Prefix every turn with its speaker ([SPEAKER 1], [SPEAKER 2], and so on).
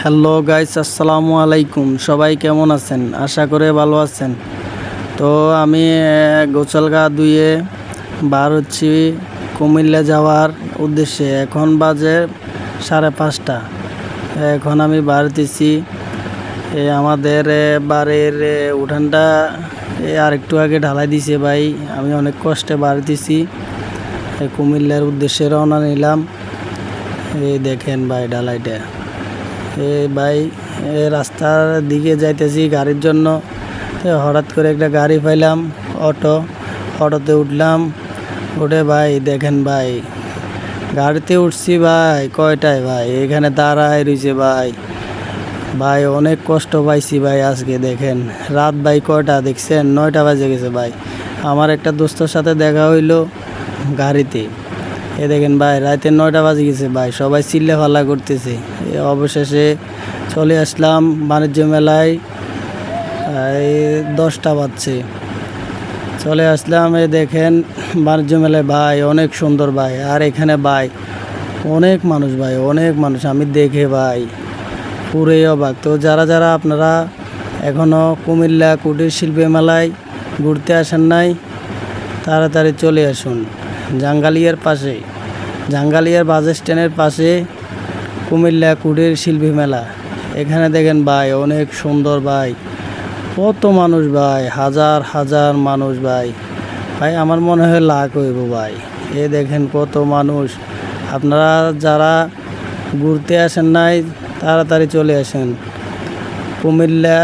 [SPEAKER 1] Hello guys, আসসালামু আলাইকুম। সবাই কেমন আছেন? আশা করে ভালো আছেন। তো আমি গোসল গা ধুয়ে বার হচ্ছি কুমিল্লা যাওয়ার উদ্দেশ্যে। এখন বাজে 5:30। এখন আমি বাড়তেছি। আমাদের বাড়ির উঠানটা আর একটু আগে ঢালাই দিছে ভাই। আমি অনেক কষ্টে বাড়তেছি, কুমিল্লার উদ্দেশ্যে রওনা নিলাম। এই দেখেন ভাই ঢালাইটা। ভাই রাস্তার দিকে যাইতেছি গাড়ির জন্য। হঠাৎ করে একটা গাড়ি পাইলাম, অটোতে উঠলাম। উঠে ভাই দেখেন ভাই, গাড়িতে উঠছি ভাই কয়টায় ভাই, এখানে দাঁড়ায় রয়েছে ভাই অনেক কষ্ট পাইছি ভাই আজকে। দেখেন রাত ভাই কয়টা দেখছেন? 9টা বাজে গেছে ভাই। আমার একটা দোস্তের সাথে দেখা হইলো গাড়িতে। দেখেন ভাই রাতে 9টা বাজে গেছে ভাই, সবাই চিল্লা ফাল্লা করতেছে। অবশেষে চলে আসলাম বাণিজ্য মেলায়। 10টা বাজছে, চলে আসলাম। দেখেন বাণিজ্য মেলায় ভাই অনেক সুন্দর ভাই। আর এখানে ভাই অনেক মানুষ ভাই, অনেক মানুষ। আমি দেখে ভাই পুরোই অবাক। তো যারা আপনারা এখনও কুমিল্লা কুটির শিল্পী মেলায় ঘুরতে আসেন নাই, তাড়াতাড়ি চলে আসুন। জাঙ্গালিয়ার বাস স্ট্যান্ডের পাশে কুমিল্লা কুটির শিল্পী মেলা। এখানে দেখেন ভাই অনেক সুন্দর ভাই, কত মানুষ ভাই, হাজার হাজার মানুষ ভাই। আমার মনে হয় লাখ হইব ভাই। দেখেন কত মানুষ। আপনারা যারা ঘুরতে আসেন নাই, তাড়াতাড়ি চলে আসেন কুমিল্লা